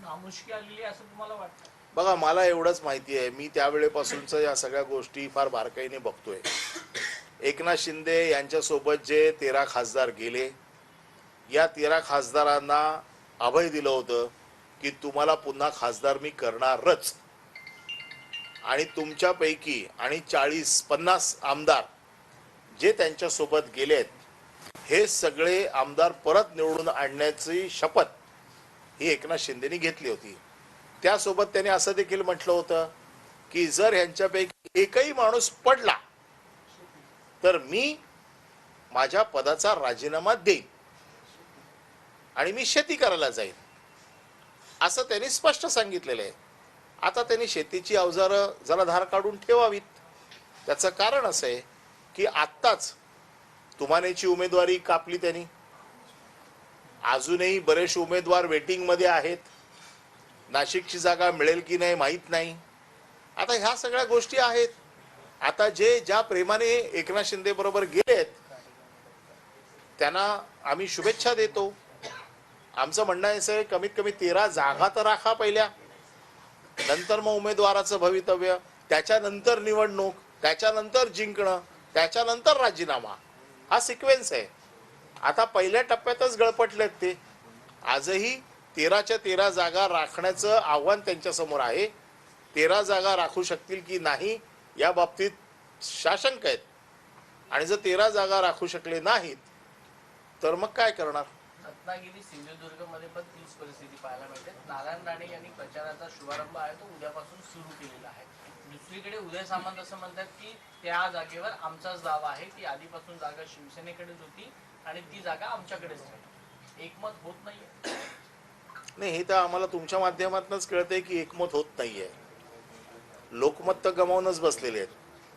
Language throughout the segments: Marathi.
नामुष्की आलेली आहे असं तुम्हाला वाटतं? बघा, मला एवढंच माहिती आहे, मी त्यावेळेपासूनच या सगळ्या गोष्टी फार बारकाईने बघतोय. एकनाथ शिंदे यांच्यासोबत जे 13 खासदार गेले, या 13 खासदारांना अभय दिलं होतं की तुम्हाला पुन्हा खासदार मी करणारच. आणि तुमच्यापैकी आणि 40-50 आमदार जे त्यांच्यासोबत गेलेत, हे सगळे आमदार परत निवडून आणण्याची शपथ ही एकनाथ शिंदेनी घेतली होती. त्यासोबत त्यांनी असं देखील म्हटलं होतं की जर यांच्यापैकी एकही माणूस पडला तर मी माझ्या पदाचा राजीनामा देईन आणि मी शेती करायला जाईन, असं त्यांनी स्पष्ट सांगितलेलं आहे. आता त्यांनी शेतीची अवजारं जरा धार काढून ठेवावीत. त्याचं कारण असं आहे की आत्ताच तुमानेची उमेदवारी कापली त्यांनी, अजूनही बरेचसे उमेदवार वेटिंगमध्ये आहेत. नाशिकची जागा मिळेल की नाही माहीत नाही. आता ह्या सगळ्या गोष्टी आहेत. आता जे ज्या प्रेमाने एकनाथ शिंदे बरोबर गेलेत त्यांना आम्ही शुभेच्छा देतो. आमचं म्हणणं आहे कमीत कमी 13 जागा तर राखा पहिल्या, नंतर मग उमेदवाराचं भवितव्य, त्याच्यानंतर निवडणूक, त्याच्यानंतर जिंकणं, त्याच्यानंतर राजीनामा, हा सिक्वेन्स आहे. आता पहिल्या टप्प्यातच गळपटलेत ते. आजही 13च्या 13 जागा राखण्याचं आव्हान त्यांच्यासमोर आहे. 13 जागा राखू शकतील की नाही या बाबतीत साशंक आहेत. आणि जर 13 जागा राखू शकले नाहीत तर मग काय करणार? रत्नागिरी सिंधुदुर्ग मध्ये पण तीच परिस्थिती पाहायला मिळते. नारायण राणे यांनी प्रचाराचा शुभारंभ आहे तो उद्यापासून सुरू केलेला आहे. दुसरीकडे उदय सामंत असं म्हणतात की त्या जागेवर आमचाच दावा आहे, ती आधीपासून जागा शिवसेनेकडेच होती आणि ती जागा आमच्याकडेच राहील. एकमत होत नाहीये. नाही, हे तर आम्हाला तुमच्या माध्यमातूनच कळतंय की एकमत होत नाहीये. लोकमत तर गमावूनच बसलेले आहेत,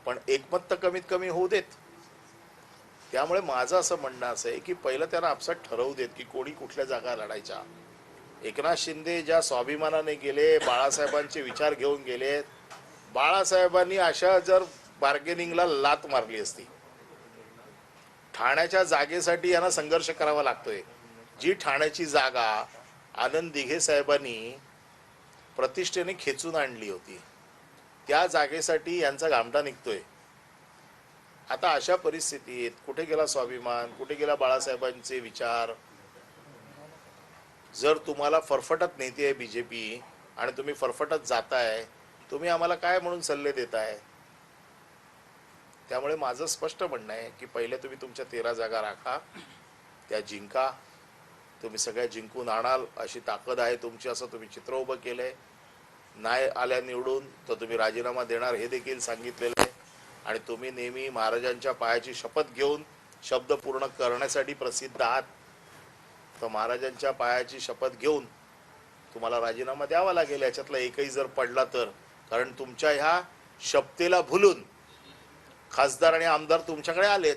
पण एकमत तर कमीत कमी होऊ देत. त्यामुळे माझं असं म्हणणं असं आहे की पहिलं त्यांना आपसात ठरवू देत की कोणी कुठल्या जागा लढायच्या. एकनाथ शिंदे ज्या स्वाभिमानाने गेले, बाळासाहेबांचे विचार घेऊन गेलेत, बाळासाहेबांनी अशा जर बार्गेनिंगला लात मारली असती, ठाण्याच्या जागेसाठी यांना संघर्ष करावा लागतोय. जी ठाण्याची जागा आनंद दिघे साहेबांनी प्रतिष्ठेने खेचून आणली होती, त्या जागेसाठी यांचा घामटा निघतोय. आता अशा परिस्थितीत कुठे गेला स्वाभिमान, कुठे गेला बाळासाहेबांचे विचार? जर तुम्हाला फरफटत नेते बीजेपी आणि तुम्ही फरफटत जाताय, तुम्ही आम्हाला काय म्हणून सल्ले देताय? त्यामुळे माझं स्पष्ट म्हणणं आहे की पहिले तुम्ही तुमच्या 13 जागा राखा, त्या जिंका. तुम्ही सगळ्या जिंकून आणाल अशी ताकद आहे तुमची, असं तुम्ही चित्र उभं केलंय. नाही आल्या निवडून तर तुम्ही राजीनामा देणार हे देखील सांगितलेलं आहे. आणि तुम्ही नेहमी महाराजांच्या पायाची शपथ घेऊन शब्द पूर्ण करण्यासाठी प्रसिद्ध आहात. तर महाराजांच्या पायाची शपथ घेऊन तुम्हाला राजीनामा द्यावा लागेल, याच्यातला एकही जर पडला तर. कारण तुमच्या ह्या शपथेला भुलून खासदार आणि आमदार तुमच्याकडे आलेत.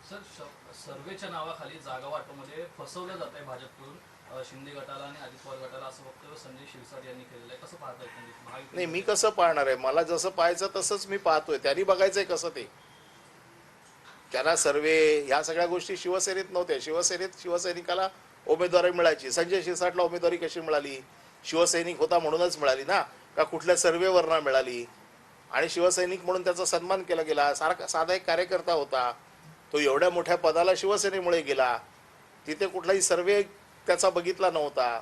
सर, सर्वेच्या नावाखाली जागा वाटपामध्ये फसवलं जात आहे भाजपकडून शिंदे गटाला आणि अजित पवार गटाला, असं वक्तव्य संजय शिरसाट यांनी केलेलं आहे. कसं पाहताय तुम्ही? नाही, मी कसं पाहणार आहे? मला जसं पाहायचं तसंच मी पाहतोय. त्यांनी बघायचंय कसं ते. त्यांना सर्वे ह्या सगळ्या गोष्टी शिवसेनेत नव्हत्या. शिवसेनेत शिवसैनिकाला उमेदवारी मिळायची. संजय शिरसाटला उमेदवारी कशी मिळाली? शिवसैनिक होता म्हणूनच मिळाली ना, का कुठल्या सर्वेवरनं मिळाली? आणि शिवसैनिक म्हणून त्याचा सन्मान केला गेला. साधा एक कार्यकर्ता होता, तो एवढ्या मोठ्या पदाला शिवसेनेमुळे गेला. तिथे कुठलाही सर्वे त्याचा बघितला नव्हता.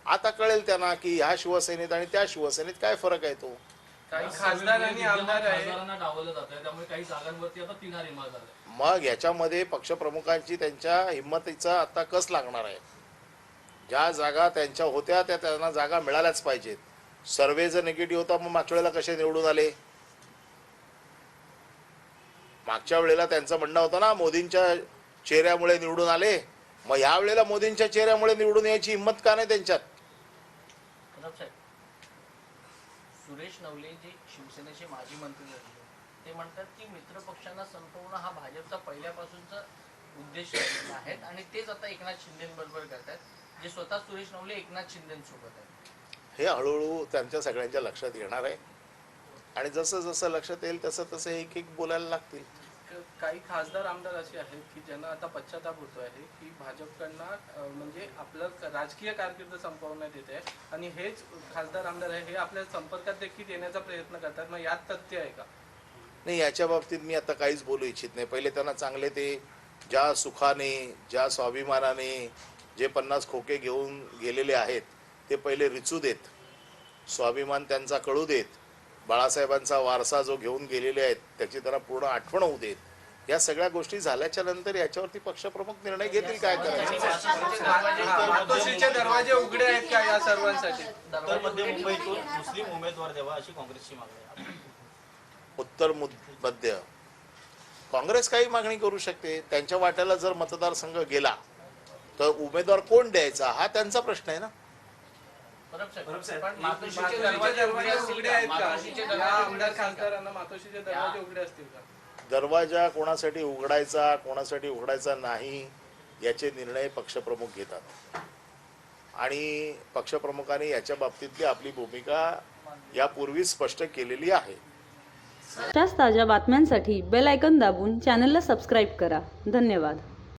आता कळेल त्यांना की ह्या शिवसेनेत आणि त्या शिवसेनेत काय फरक आहे. तो काही खासदार आणि आमदार खासदारांना डावललं जात आहे, त्यामुळे काही जागांवरती आता तिघा रिमाल झालाय. मग याच्यामध्ये पक्षप्रमुखांची त्यांच्या हिंमतीचा आता कस लागणार आहे. ज्या जागा त्यांच्या होत्या त्या त्यांना जागा मिळाल्याच पाहिजेत. सर्वे जर निगेटिव्ह होता, मग मागच्या वेळेला कसे निवडून आले? मागच्या वेळेला त्यांचं म्हणणं होतं ना, मोदींच्या चेहऱ्यामुळे निवडून आले. मग ह्या वेळेला मोदींच्या चेहऱ्यामुळे निवडून यायची हिंमत का नाही त्यांच्यात? सुरेश नवले जे शिवसेनेचे माजी मंत्री झाले, ते म्हणतात की मित्र पक्षांना संपवणं हा भाजपचा पहिल्यापासूनचा उद्देश आहे आणि तेच आता एकनाथ शिंदेबरोबर करतात, जे स्वतः सुरेश नवले एकनाथ शिंदेसोबत आहेत. हे हळूहळू त्यांच्या सगळ्यांच्या लक्षात येणार आहे. आणि जसं जसं लक्षात येईल तसं तसं एक एक बोलायला लागतील. काही खासदार आमदार असे आहेत की ज्यांना आता पश्चाताप होतो आहे की भाजपकडनं म्हणजे आपलं राजकीय कारकीर्द संपवण्यात येते आहे आणि हेच खासदार आमदार आहे हे आपल्या संपर्कात देखील येण्याचा प्रयत्न करतात. मग यात तथ्य आहे का? नाही, याच्या बाबतीत मी आता काहीच बोलू इच्छित नाही. पहिले त्यांना चांगले ते ज्या सुखाने ज्या स्वाभिमानाने जे 50 खोके घेऊन गेलेले आहेत ते पहिले रिचू देत, स्वाभिमान त्यांचा कळू देत, बाळासाहेबांचा वारसा जो घेऊन गेलेले आहेत त्याची त्यांना पूर्ण आठवण होऊ देत. या सगळ्या गोष्टी झाल्याच्या नंतर याच्यावरती पक्षप्रमुख निर्णय घेतील काय करायचं. मातोश्रीचे दरवाजे उघडे आहेत का या सर्वांसाठी? उत्तर मध्य मुंबईतून मुस्लिम उमेदवार द्यावा अशी काँग्रेसची मागणी आहे. उत्तर मध्य काँग्रेस काही मागणी करू शकते. त्यांच्या वाट्याला जर मतदारसंघ गेला तर उमेदवार कोण द्यायचा हा त्यांचा प्रश्न आहे ना. पण मातोश्रीचे दरवाजे दरवाजे उघडे आहेत का? मातोश्रीचे या दरवाजे आमदार खासदारांना मातोश्रीचे दरवाजे उघडे असतील का? दरवाजा कोणासाठी उघडायचा कोणासाठी उघडायचा नाही याचे निर्णय पक्षप्रमुख घेतात आणि पक्षप्रमुखांनी याच्या बाबतीतली आपली भूमिका यापूर्वीच स्पष्ट केलेली आहे. अशाच ताज्या बातम्यांसाठी बेल आयकॉन दाबून चॅनलला सबस्क्राईब करा. धन्यवाद.